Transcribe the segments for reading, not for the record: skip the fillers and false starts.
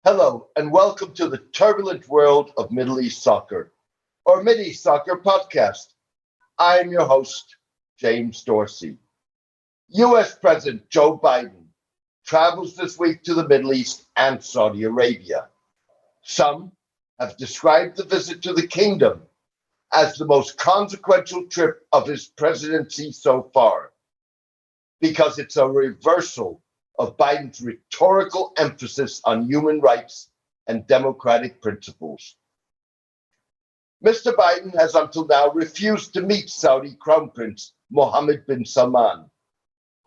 Hello, and welcome to the turbulent world of Middle East soccer, or Mideast Soccer podcast. I am your host, James Dorsey. US President Joe Biden travels this week to the Middle East and Saudi Arabia. Some have described the visit to the kingdom as the most consequential trip of his presidency so far, because it's a reversal of Biden's rhetorical emphasis on human rights and democratic principles. Mr. Biden has until now refused to meet Saudi Crown Prince Mohammed bin Salman,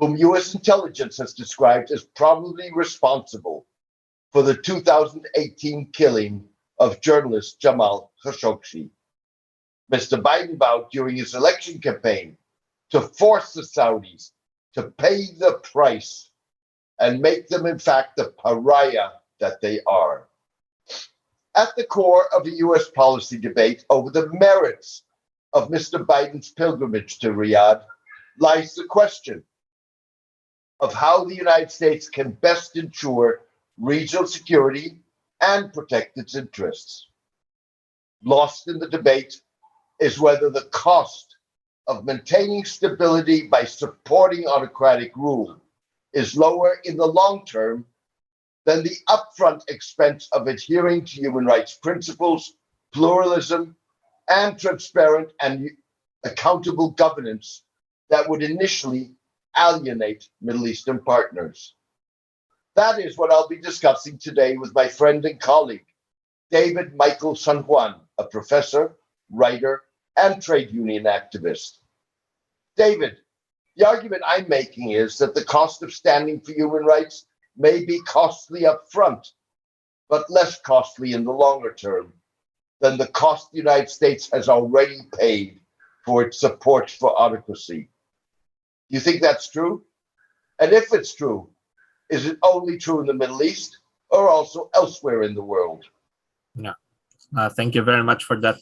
whom US intelligence has described as probably responsible for the 2018 killing of journalist Jamal Khashoggi. Mr. Biden vowed during his election campaign to force the Saudis to pay the price and make them, in fact, the pariah that they are. At the core of a US policy debate over the merits of Mr. Biden's pilgrimage to Riyadh lies the question of how the United States can best ensure regional security and protect its interests. Lost in the debate is whether the cost of maintaining stability by supporting autocratic rule is lower in the long term than the upfront expense of adhering to human rights principles, pluralism, and transparent and accountable governance that would initially alienate Middle Eastern partners. That is what I'll be discussing today with my friend and colleague, David Michael San Juan, a professor, writer, and trade union activist. David, the argument I'm making is that the cost of standing for human rights may be costly up front, but less costly in the longer term than the cost the United States has already paid for its support for autocracy. Do you think that's true? And if it's true, is it only true in the Middle East or also elsewhere in the world? Yeah. Thank you very much for that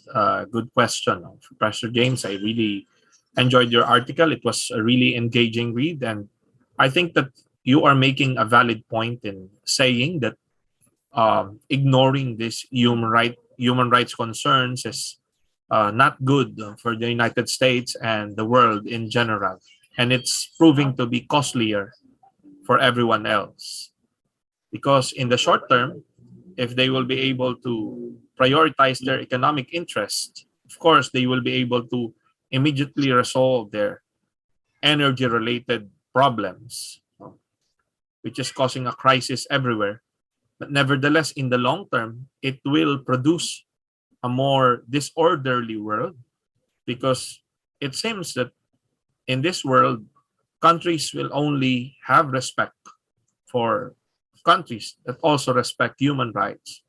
good question, Professor James. I really enjoyed your article. It was a really engaging read, and I think that you are making a valid point in saying that ignoring these human rights concerns is not good for the United States and the world in general, and it's proving to be costlier for everyone else, because in the short term, if they will be able to prioritize their economic interests, of course, they will be able to immediately resolve their energy-related problems, which is causing a crisis everywhere. But nevertheless, in the long term, it will produce a more disorderly world, because it seems that in this world, countries will only have respect for countries that also respect human rights,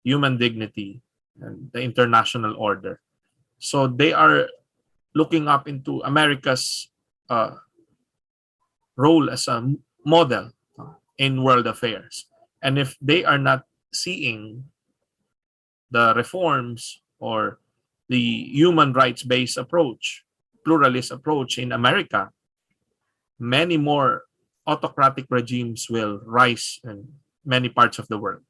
human dignity, and the international order. So they are looking up into America's role as a model in world affairs. And if they are not seeing the reforms or the human rights based approach, pluralist approach in America, many more autocratic regimes will rise in many parts of the world.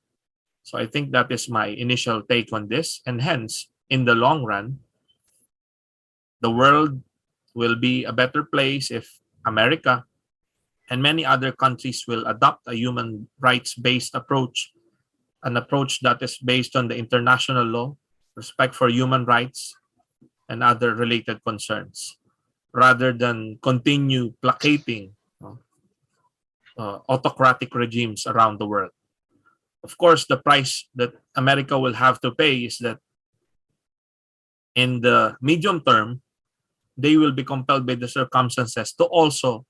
So I think that is my initial take on this. And hence, in the long run, the world will be a better place if America and many other countries will adopt a human rights based approach, an approach that is based on the international law, respect for human rights, and other related concerns, rather than continue placating autocratic regimes around the world. Of course, the price that America will have to pay is that in the medium term, they will be compelled by the circumstances to also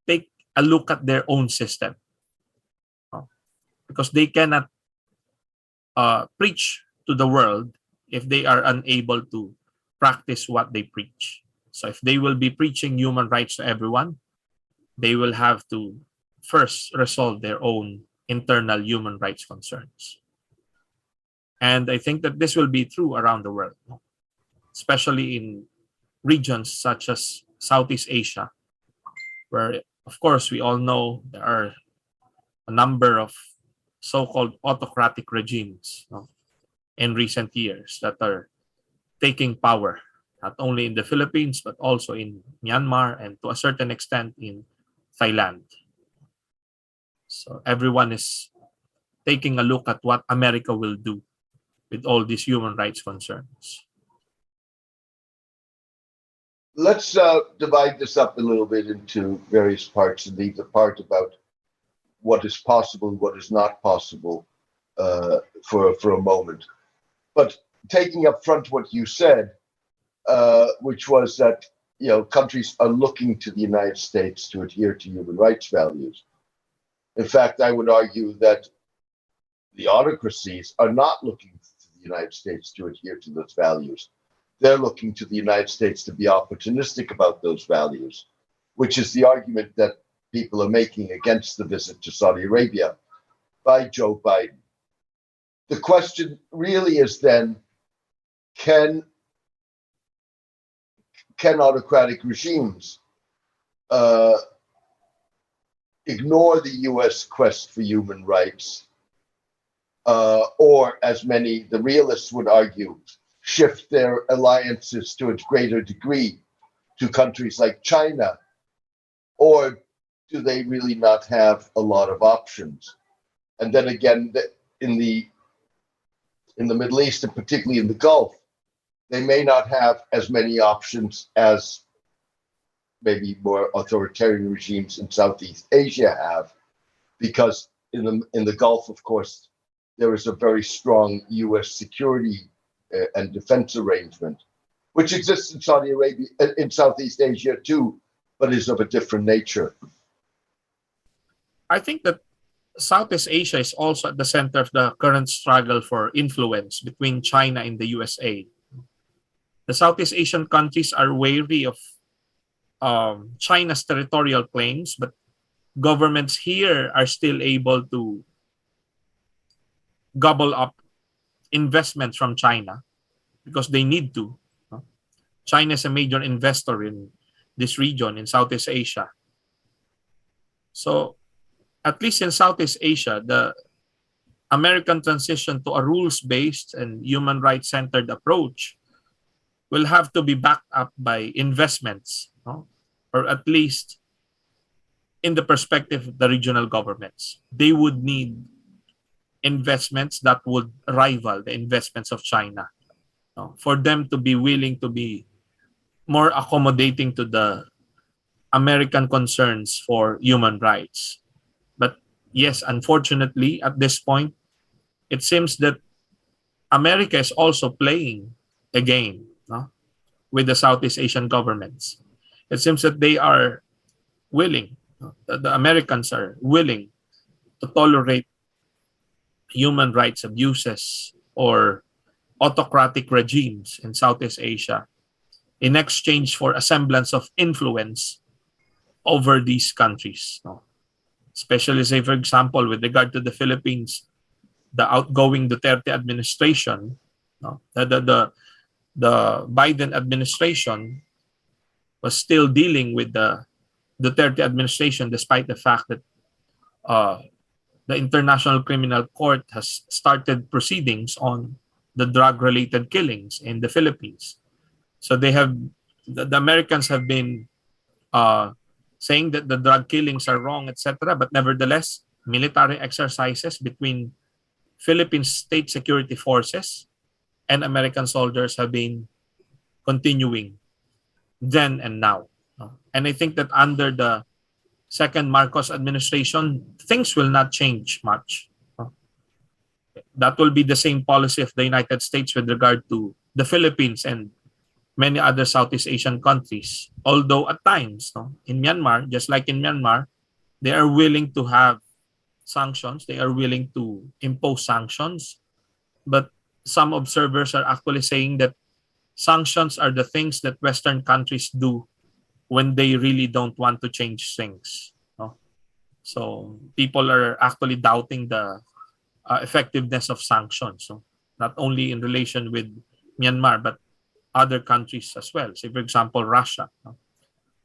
take a look at their own system, because they cannot preach to the world if they are unable to practice what they preach. So if they will be preaching human rights to everyone, they will have to first resolve their own internal human rights concerns. And I think that this will be true around the world, especially in regions such as Southeast Asia, where, of course, we all know there are a number of so-called autocratic regimes, in recent years that are taking power, not only in the Philippines, but also in Myanmar and to a certain extent in Thailand. So everyone is taking a look at what America will do with all these human rights concerns. Let's divide this up a little bit into various parts and leave the part about what is possible, what is not possible for a moment. But taking up front what you said, which was that countries are looking to the United States to adhere to human rights values. In fact, I would argue that the autocracies are not looking to the United States to adhere to those values. They're looking to the United States to be opportunistic about those values, which is the argument that people are making against the visit to Saudi Arabia by Joe Biden. The question really is then, can autocratic regimes ignore the U.S. quest for human rights, or, as many, the realists would argue, shift their alliances to a greater degree to countries like China, or do they really not have a lot of options? And then again, in the Middle East, and particularly in the Gulf, they may not have as many options as maybe more authoritarian regimes in Southeast Asia have, because in the Gulf, of course, there is a very strong U.S. security and defense arrangement, which exists in Saudi Arabia, in Southeast Asia too, but is of a different nature. I think that Southeast Asia is also at the center of the current struggle for influence between China and the USA. The Southeast Asian countries are wary of China's territorial claims, but governments here are still able to gobble up investments from China because they need to. China is a major investor in this region, in Southeast Asia. So, at least in Southeast Asia, the American transition to a rules-based and human rights-centered approach will have to be backed up by investments, or at least in the perspective of the regional governments. They would need investments that would rival the investments of China, for them to be willing to be more accommodating to the American concerns for human rights. But yes, unfortunately, at this point, it seems that America is also playing a game, with the Southeast Asian governments. It seems that they are willing, the Americans are willing to tolerate human rights abuses or autocratic regimes in Southeast Asia in exchange for a semblance of influence over these countries. Especially, say, for example, with regard to the Philippines, the outgoing Duterte administration, the Biden administration was still dealing with the Duterte administration, despite the fact that the International Criminal Court has started proceedings on the drug-related killings in the Philippines. So the Americans have been saying that the drug killings are wrong, etc. But nevertheless, military exercises between Philippine state security forces and American soldiers have been continuing then and now. And I think that under the second Marcos administration, things will not change much. That will be the same policy of the United States with regard to the Philippines and many other Southeast Asian countries. Although at times, in Myanmar, just like in Myanmar, they are willing to have sanctions. They are willing to impose sanctions. But some observers are actually saying that sanctions are the things that Western countries do when they really don't want to change things. So people are actually doubting the effectiveness of sanctions. So not only in relation with Myanmar, but other countries as well. Say, for example, Russia.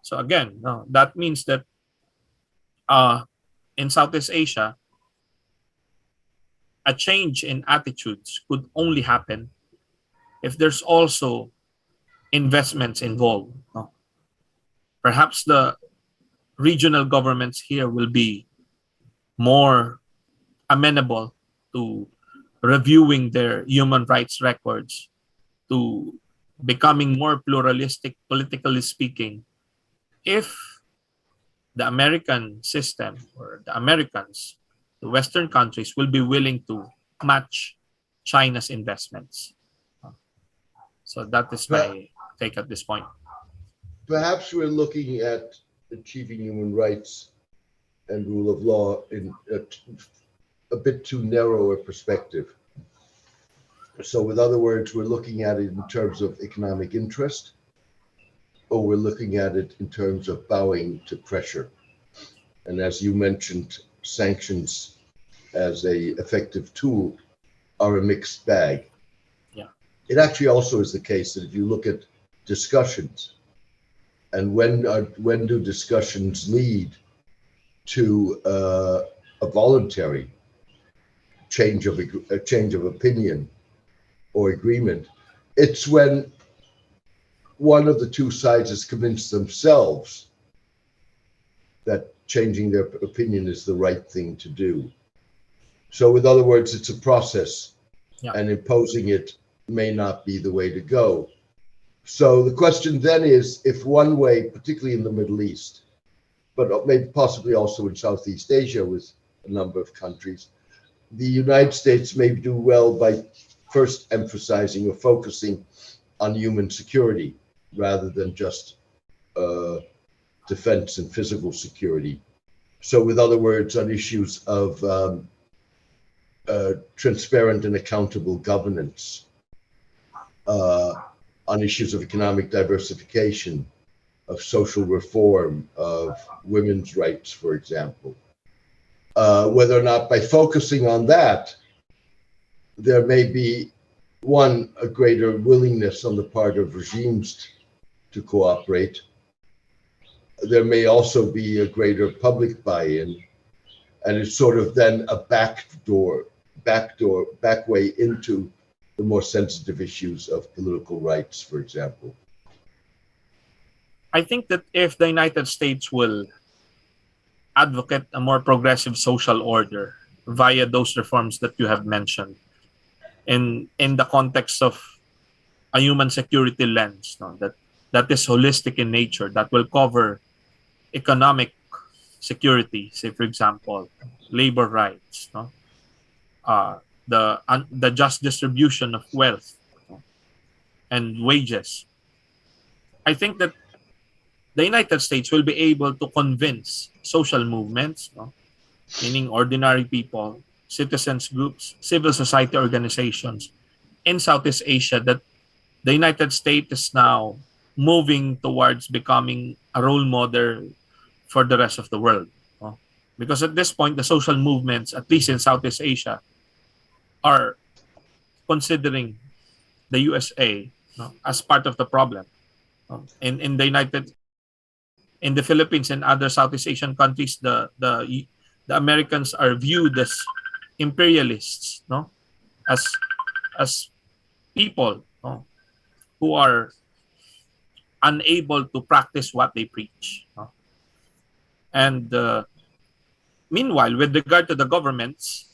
So again, that means that in Southeast Asia, a change in attitudes could only happen if there's also investments involved. No? Perhaps the regional governments here will be more amenable to reviewing their human rights records, to becoming more pluralistic, politically speaking, if the American system or the Americans, the Western countries, will be willing to match China's investments. So that is Per- my take at this point. Perhaps we're looking at achieving human rights and rule of law in a bit too narrow a perspective. So, with other words, we're looking at it in terms of economic interest, or we're looking at it in terms of bowing to pressure. And as you mentioned, sanctions as a effective tool are a mixed bag. Yeah. It actually also is the case that if you look at discussions, and when do discussions lead to a voluntary change of opinion or agreement, it's when one of the two sides has convinced themselves that changing their opinion is the right thing to do. So, with other words, it's a process, Yeah. and imposing it may not be the way to go. So, the question then is, if one way, particularly in the Middle East, but maybe possibly also in Southeast Asia with a number of countries, the United States may do well by first emphasizing or focusing on human security rather than just defense and physical security. So, with other words, on issues of transparent and accountable governance, on issues of economic diversification, of social reform, of women's rights, for example. Whether or not by focusing on that, there may be a greater willingness on the part of regimes to cooperate. There may also be a greater public buy-in, and it's sort of then a back way into the more sensitive issues of political rights, for example. I think that if the United States will advocate a more progressive social order via those reforms that you have mentioned, in the context of a human security lens, no, that is holistic in nature, that will cover economic security, say for example, labor rights, no, the just distribution of wealth, no, and wages. I think that the United States will be able to convince social movements, no, meaning ordinary people, citizens groups, civil society organizations in Southeast Asia, that the United States is now moving towards becoming a role model for the rest of the world. No? Because at this point, the social movements, at least in Southeast Asia, are considering the USA, no, as part of the problem. In the Philippines and other Southeast Asian countries, the Americans are viewed as imperialists, no, as as people, no, who are unable to practice what they preach. No? And meanwhile, with regard to the governments,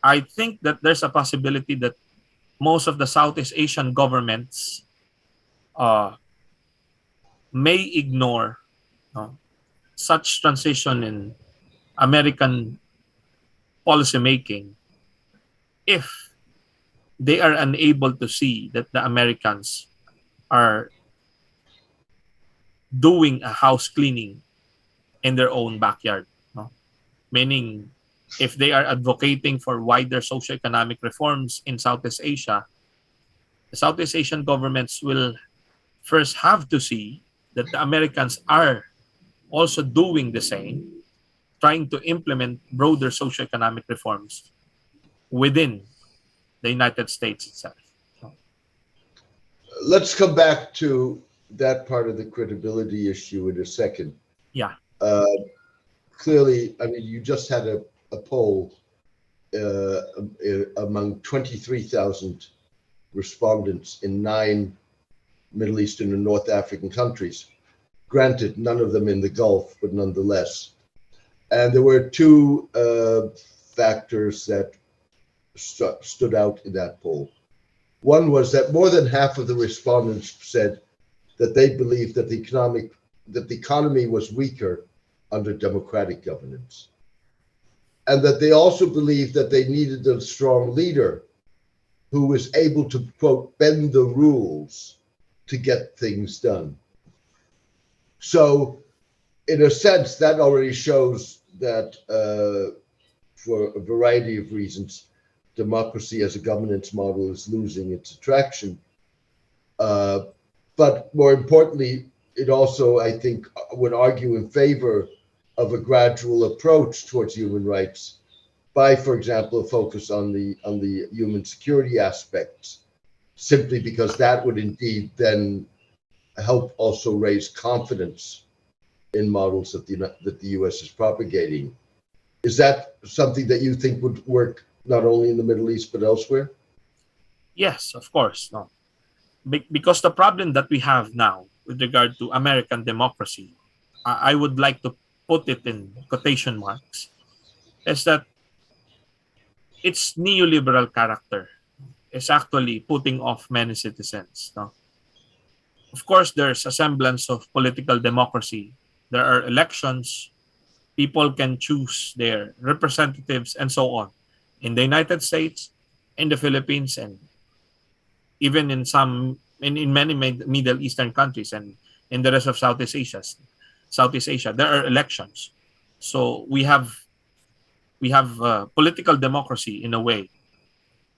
I think that there's a possibility that most of the Southeast Asian governments uh, may ignore, no, such transition in American policymaking if they are unable to see that the Americans are doing a house cleaning in their own backyard. No? Meaning, if they are advocating for wider socioeconomic reforms in Southeast Asia, the Southeast Asian governments will first have to see that the Americans are also doing the same, trying to implement broader socioeconomic reforms within the United States itself. So, Let's come back to that part of the credibility issue in a second. yeah, Uh, Clearly, I mean, you just had a poll among 23,000 respondents in 9 Middle Eastern and North African countries. Granted, none of them in the Gulf, but nonetheless. And there were two factors that stood out in that poll. One was that more than half of the respondents said that they believed that the economy was weaker under democratic governance, and that they also believed that they needed a strong leader who was able to, quote, bend the rules to get things done. So, in a sense, that already shows that for a variety of reasons, democracy as a governance model is losing its attraction. But more importantly, it also, I think, would argue in favor of a gradual approach towards human rights by, for example, a focus on the human security aspects, simply because that would indeed then help also raise confidence in models that the U.S. is propagating. Is that something that you think would work not only in the Middle East but elsewhere? Yes, of course. No, because the problem that we have now with regard to American democracy, I would like to put it in quotation marks, is that its neoliberal character is actually putting off many citizens. No? Of course, there's a semblance of political democracy. There are elections, people can choose their representatives, and so on. In the United States, in the Philippines, and even in many Middle Eastern countries and in the rest of Southeast Asia, there are elections. So we have political democracy in a way,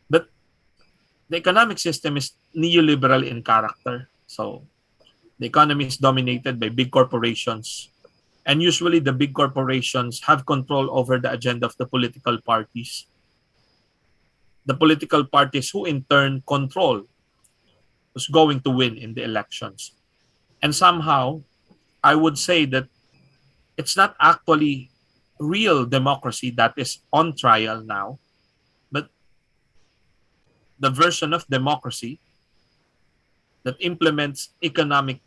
but the economic system is neoliberal in character. So the economy is dominated by big corporations, and usually the big corporations have control over the agenda of the political parties. The political parties who in turn control who's going to win in the elections. And somehow, I would say that it's not actually real democracy that is on trial now, but the version of democracy that implements economic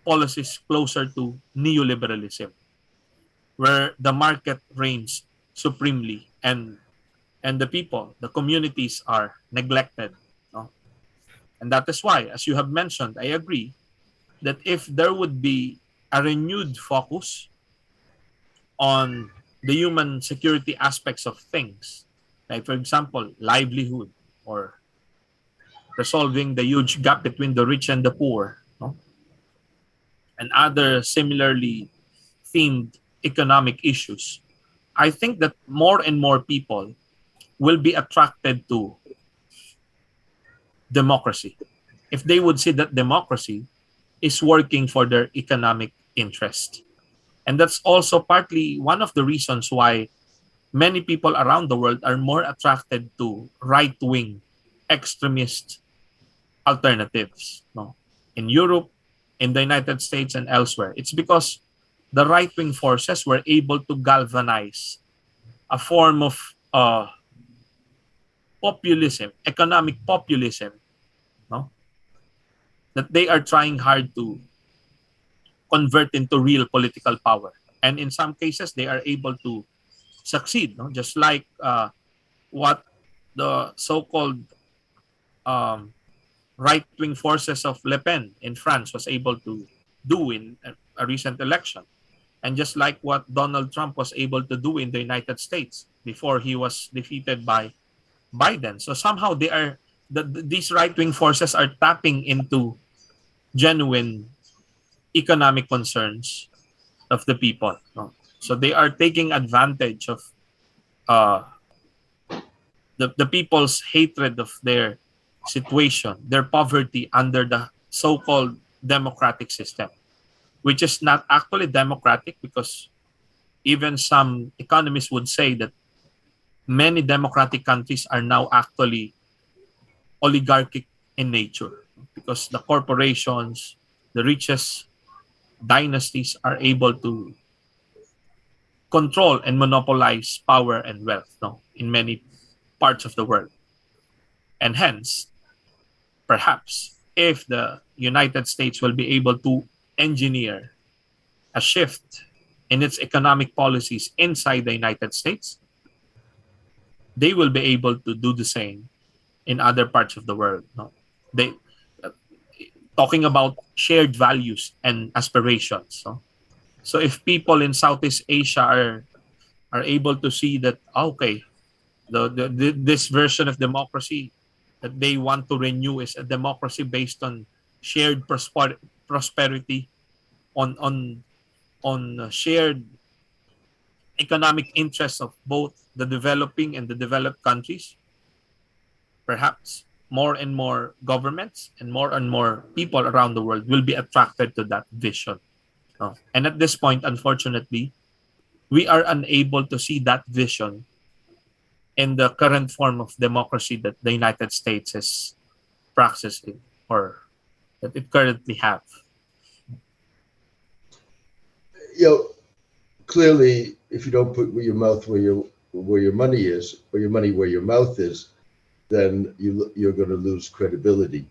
policies closer to neoliberalism, where the market reigns supremely and the people, the communities are neglected. No? And that is why, as you have mentioned, I agree that if there would be a renewed focus on the human security aspects of things, like for example, livelihood or resolving the huge gap between the rich and the poor, no? And other similarly themed economic issues, I think that more and more people will be attracted to democracy if they would see that democracy is working for their economic interest. And that's also partly one of the reasons why many people around the world are more attracted to right-wing extremist alternatives. No? In Europe, in the United States, and elsewhere. It's because the right-wing forces were able to galvanize a form of populism, economic populism, no? That they are trying hard to convert into real political power. And in some cases, they are able to succeed. No? Just like what the so-called um, right-wing forces of Le Pen in France was able to do in a recent election. And just like what Donald Trump was able to do in the United States before he was defeated by Biden. So somehow these right-wing forces are tapping into genuine economic concerns of the people. No? So they are taking advantage of uh, the people's hatred of their situation, their poverty under the so-called democratic system, which is not actually democratic because even some economists would say that many democratic countries are now actually oligarchic in nature because the corporations, the richest dynasties are able to control and monopolize power and wealth, no, in many parts of the world. And hence, perhaps, if the United States will be able to engineer a shift in its economic policies inside the United States, they will be able to do the same in other parts of the world. No? They talking about shared values and aspirations. No? So if people in Southeast Asia are able to see that, okay, this version of democracy that they want to renew is a democracy based on shared prosperity, on shared economic interests of both the developing and the developed countries. Perhaps more and more governments and more people around the world will be attracted to that vision. No? And at this point, unfortunately, we are unable to see that vision in the current form of democracy that the United States is practicing or that it currently have. You know, clearly, if you don't put your mouth where your money is, or your money where your mouth is, then you're going to lose credibility.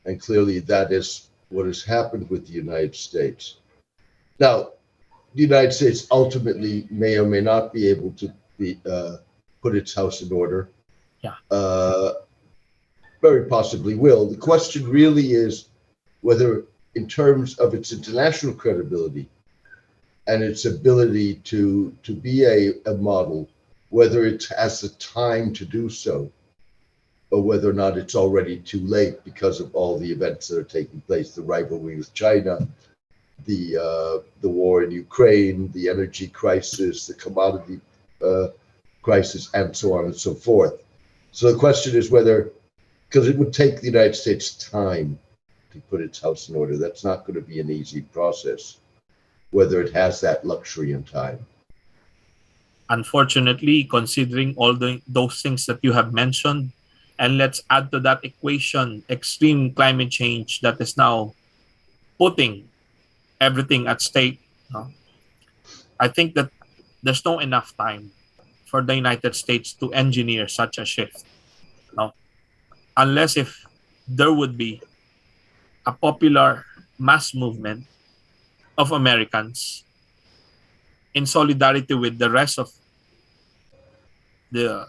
And clearly, that is what has happened with the United States. Now, the United States ultimately may or may not be able to put its house in order. Yeah. Very possibly will. The question really is whether, in terms of its international credibility and its ability to be a model, whether it has the time to do so, or whether or not it's already too late because of all the events that are taking place, the rivalry with China, the war in Ukraine, the energy crisis, the commodity crisis, and so on and so forth. So the question is whether, because it would take the United States time to put its house in order, that's not going to be an easy process, whether it has that luxury and time. Unfortunately, considering all those things that you have mentioned, and let's add to that equation extreme climate change that is now putting everything at stake. I think that there's no enough time for the United States to engineer such a shift. Unless if there would be a popular mass movement of Americans in solidarity with the rest of the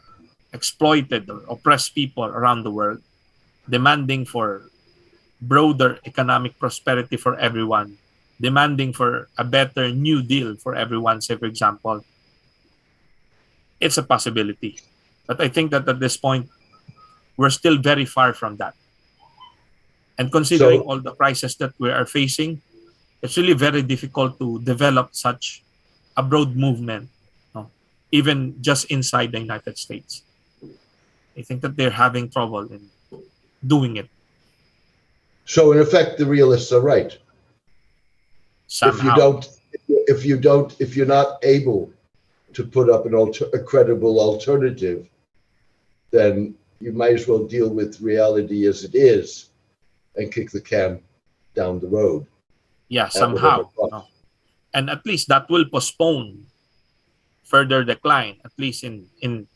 exploited or oppressed people around the world, demanding for broader economic prosperity for everyone, demanding for a better New Deal for everyone, say, for example, it's a possibility. But I think that at this point, we're still very far from that. And considering all the crises that we are facing, it's really very difficult to develop such a broad movement, even just inside the United States. I think that they're having trouble in doing it. So in effect, the realists are right. Somehow. If you're not able to put up a credible alternative, then you might as well deal with reality as it is and kick the can down the road. Yeah, somehow. And at least that will postpone further decline, at least in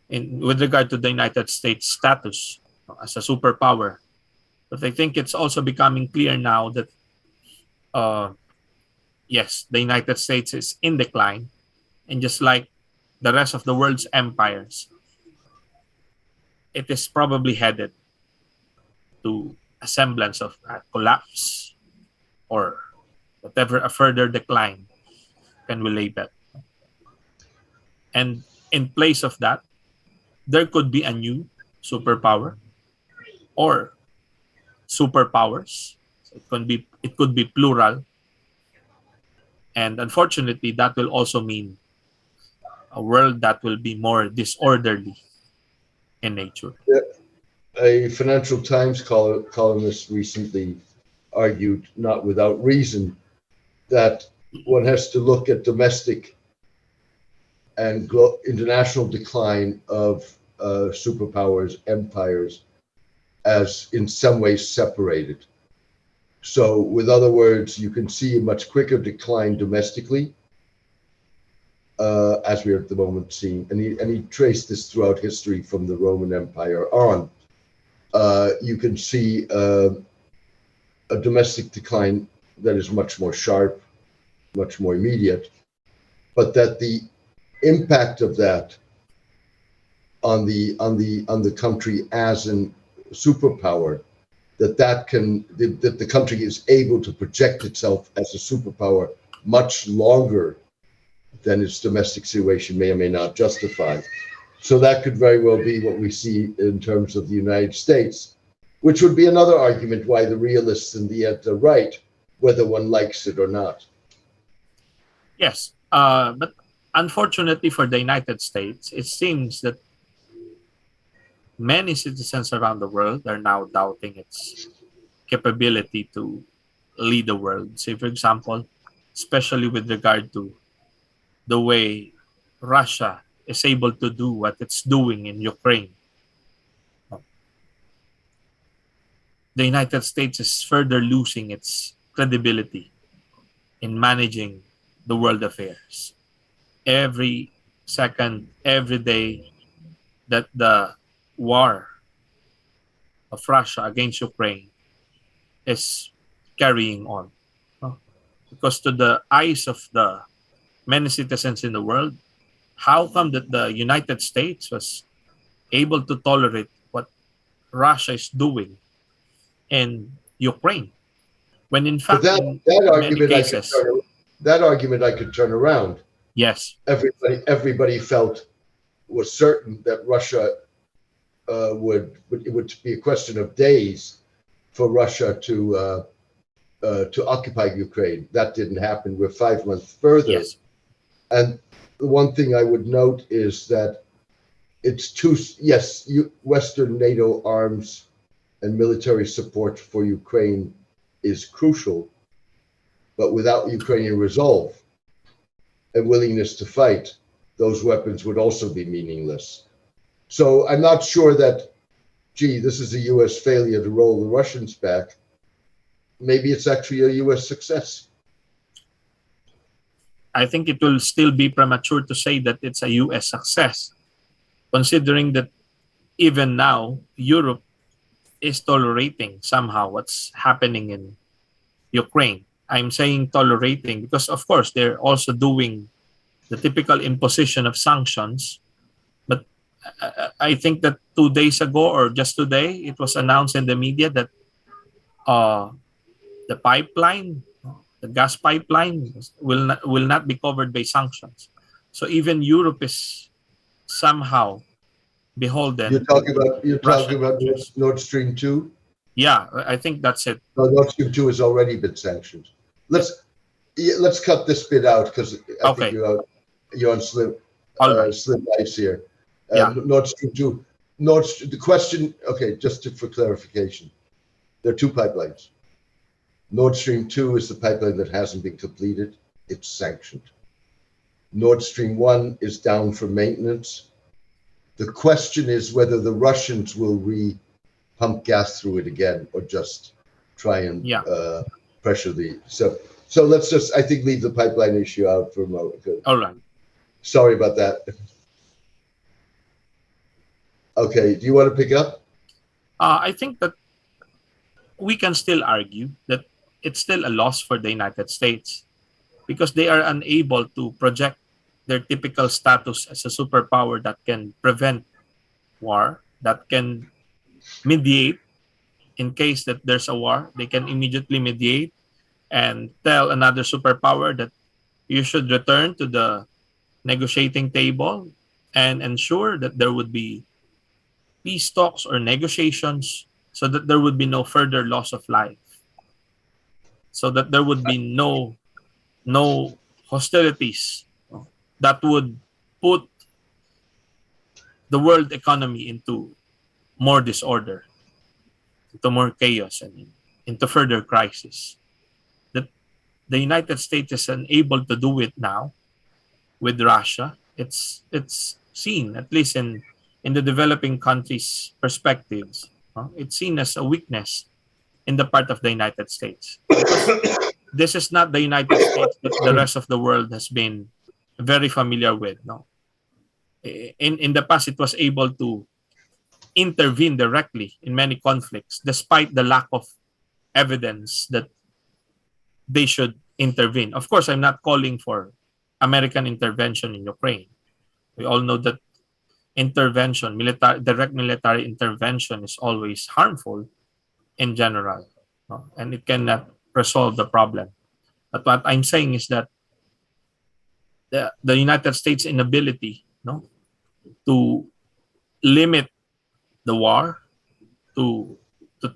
with regard to the United States status as a superpower. But I think it's also becoming clear now that yes, the United States is in decline, and just like the rest of the world's empires, it is probably headed to a semblance of a collapse or whatever a further decline can we label. And in place of that, there could be a new superpower or superpowers. So it could be plural. And unfortunately, that will also mean a world that will be more disorderly in nature. Yeah. A Financial Times columnist recently argued, not without reason, that one has to look at domestic and international decline of superpowers, empires, as in some ways separated. So, with other words, you can see a much quicker decline domestically, as we are at the moment seeing. And he traced this throughout history from the Roman Empire on. you can see a domestic decline that is much more sharp, much more immediate, but that the impact of that on the country as a superpower, that the country is able to project itself as a superpower much longer than its domestic situation may or may not justify. So that could very well be what we see in terms of the United States, which would be another argument why the realists and the right, whether one likes it or not. Yes, but unfortunately for the United States, it seems that many citizens around the world are now doubting its capability to lead the world. Say, for example, especially with regard to the way Russia is able to do what it's doing in Ukraine. The United States is further losing its credibility in managing the world affairs. Every second, every day that the war of Russia against Ukraine is carrying on. Because to the eyes of the many citizens in the world, how come that the United States was able to tolerate what Russia is doing in Ukraine? When in But fact, in many cases, that argument I could turn around. yes, Everybody felt was certain that Russia it would be a question of days for Russia to occupy Ukraine. That didn't happen. We're 5 months further. yes, And the one thing I would note is that Western NATO arms and military support for Ukraine is crucial, but without Ukrainian resolve and willingness to fight, those weapons would also be meaningless. So I'm not sure that, this is a U.S. failure to roll the Russians back. Maybe it's actually a U.S. success. I think it will still be premature to say that it's a US success, considering that even now, Europe is tolerating somehow what's happening in Ukraine. I'm saying tolerating because, of course, they're also doing the typical imposition of sanctions. But I think that 2 days ago or just today, it was announced in the media that the pipeline, the gas pipeline, will not be covered by sanctions. So even Europe is somehow beholden. You're talking about Nord Stream 2? Yeah, I think that's it. No, Nord Stream 2 has already been sanctioned. Let's cut this bit out because I think you're on slim ice here. Nord Stream 2. The question, for clarification, there are 2 pipelines. Nord Stream 2 is the pipeline that hasn't been completed. It's sanctioned. Nord Stream 1 is down for maintenance. The question is whether the Russians will pump gas through it again or just try and pressure the... So let's just, I think, leave the pipeline issue out for a moment. All right. Sorry about that. Okay, do you want to pick up? I think that we can still argue that it's still a loss for the United States because they are unable to project their typical status as a superpower that can prevent war, that can mediate in case that there's a war. They can immediately mediate and tell another superpower that you should return to the negotiating table and ensure that there would be peace talks or negotiations so that there would be no further loss of life, so that there would be no hostilities that would put the world economy into more disorder, into more chaos, and into further crisis. That the United States is unable to do it now with Russia. It's seen, at least in the developing countries' perspectives, it's seen as a weakness in the part of the United States. Because this is not the United States that the rest of the world has been very familiar with. No, in the past, it was able to intervene directly in many conflicts, despite the lack of evidence that they should intervene. Of course, I'm not calling for American intervention in Ukraine. We all know that intervention, direct military intervention, is always harmful in general, no? And it cannot resolve the problem. But what I'm saying is that the United States inability, no, to limit the war, to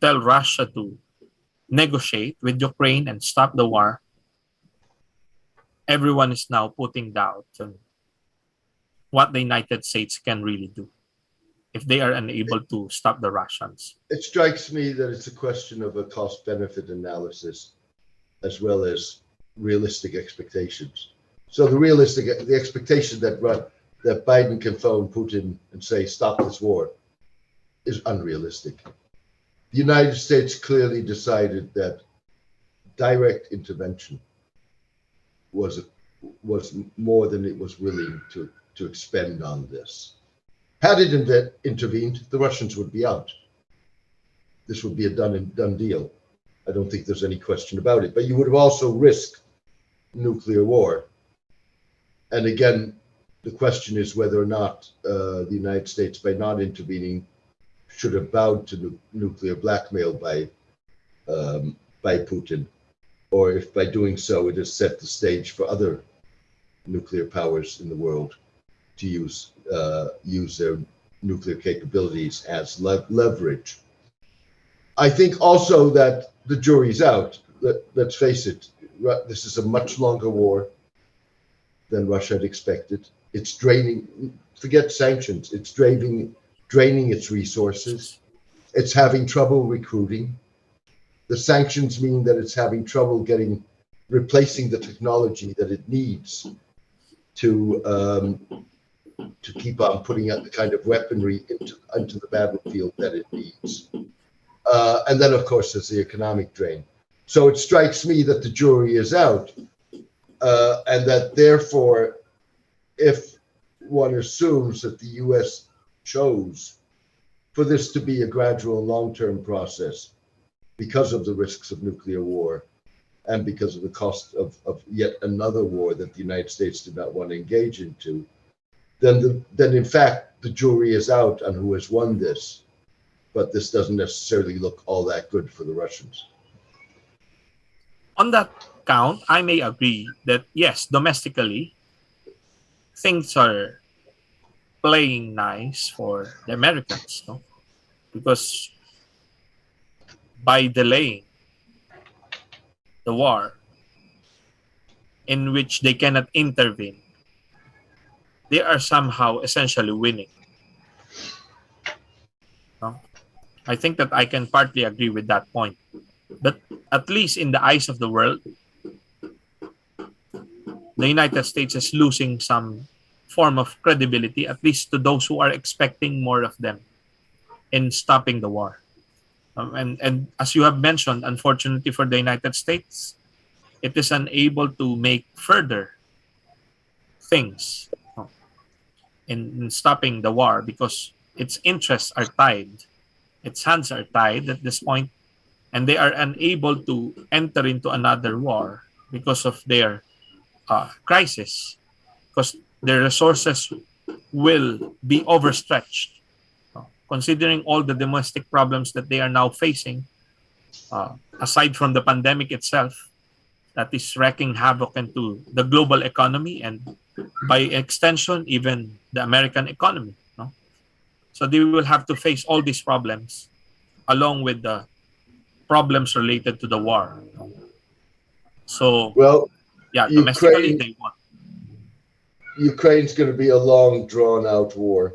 tell Russia to negotiate with Ukraine and stop the war, everyone is now putting doubt on what the United States can really do if they are unable to stop the Russians. It strikes me that it's a question of a cost-benefit analysis as well as realistic expectations. So the expectation that Biden can phone Putin and say, stop this war, is unrealistic. The United States clearly decided that direct intervention was more than it was willing to expend on this. Had it intervened, the Russians would be out. This would be a done deal. I don't think there's any question about it. But you would have also risked nuclear war. And again, the question is whether or not the United States, by not intervening, should have bowed to nuclear blackmail by Putin, or if by doing so it has set the stage for other nuclear powers in the world to use their nuclear capabilities as leverage. I think also that the jury's out. Let's face it, this is a much longer war than Russia had expected. It's draining, forget sanctions, it's draining its resources. It's having trouble recruiting. The sanctions mean that it's having trouble replacing the technology that it needs to keep on putting out the kind of weaponry into the battlefield that it needs. And then, of course, there's the economic drain. So it strikes me that the jury is out, and that therefore, if one assumes that the U.S. chose for this to be a gradual long-term process because of the risks of nuclear war and because of the cost of yet another war that the United States did not want to engage into, then in fact the jury is out on who has won this. But this doesn't necessarily look all that good for the Russians. On that count, I may agree that yes, domestically, things are playing nice for the Americans, no? Because by delaying the war in which they cannot intervene, they are somehow essentially winning. No? I think that I can partly agree with that point. But at least in the eyes of the world, the United States is losing some form of credibility, at least to those who are expecting more of them in stopping the war. And as you have mentioned, unfortunately for the United States, it is unable to make further things in stopping the war because its interests are tied, its hands are tied at this point, and they are unable to enter into another war because of their crisis, because their resources will be overstretched. Considering all the domestic problems that they are now facing, aside from the pandemic itself, that is wreaking havoc into the global economy and by extension, even the American economy. No? So they will have to face all these problems along with the problems related to the war. So, well, yeah, domestically they won. Ukraine's going to be a long, drawn-out war,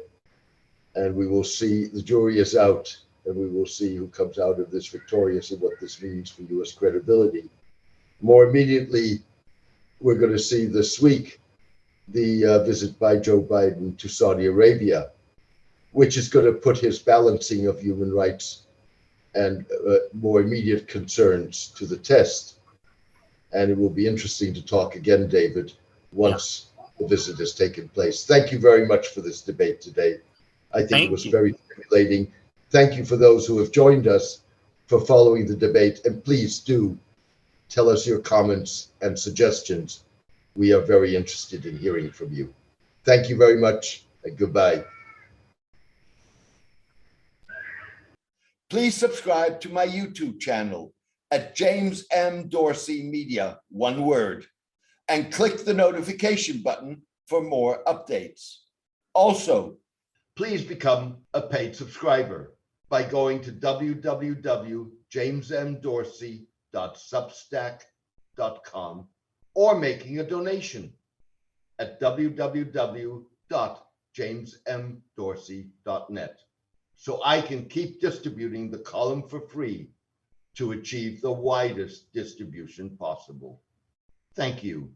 and we will see. The jury is out, and we will see who comes out of this victorious and what this means for U.S. credibility. More immediately, we're going to see this week the visit by Joe Biden to Saudi Arabia, which is going to put his balancing of human rights and more immediate concerns to the test. And it will be interesting to talk again, David, once the visit has taken place. Thank you very much for this debate today. I think it Thank was you. very stimulating. Thank you for those who have joined us for following the debate. And please do tell us your comments and suggestions. We are very interested in hearing from you. Thank you very much and goodbye. Please subscribe to my YouTube channel at James M. Dorsey Media, one word, and click the notification button for more updates. Also, please become a paid subscriber by going to www.jamesmdorsey.substack.com or making a donation at www.jamesmdorsey.net so I can keep distributing the column for free to achieve the widest distribution possible. Thank you.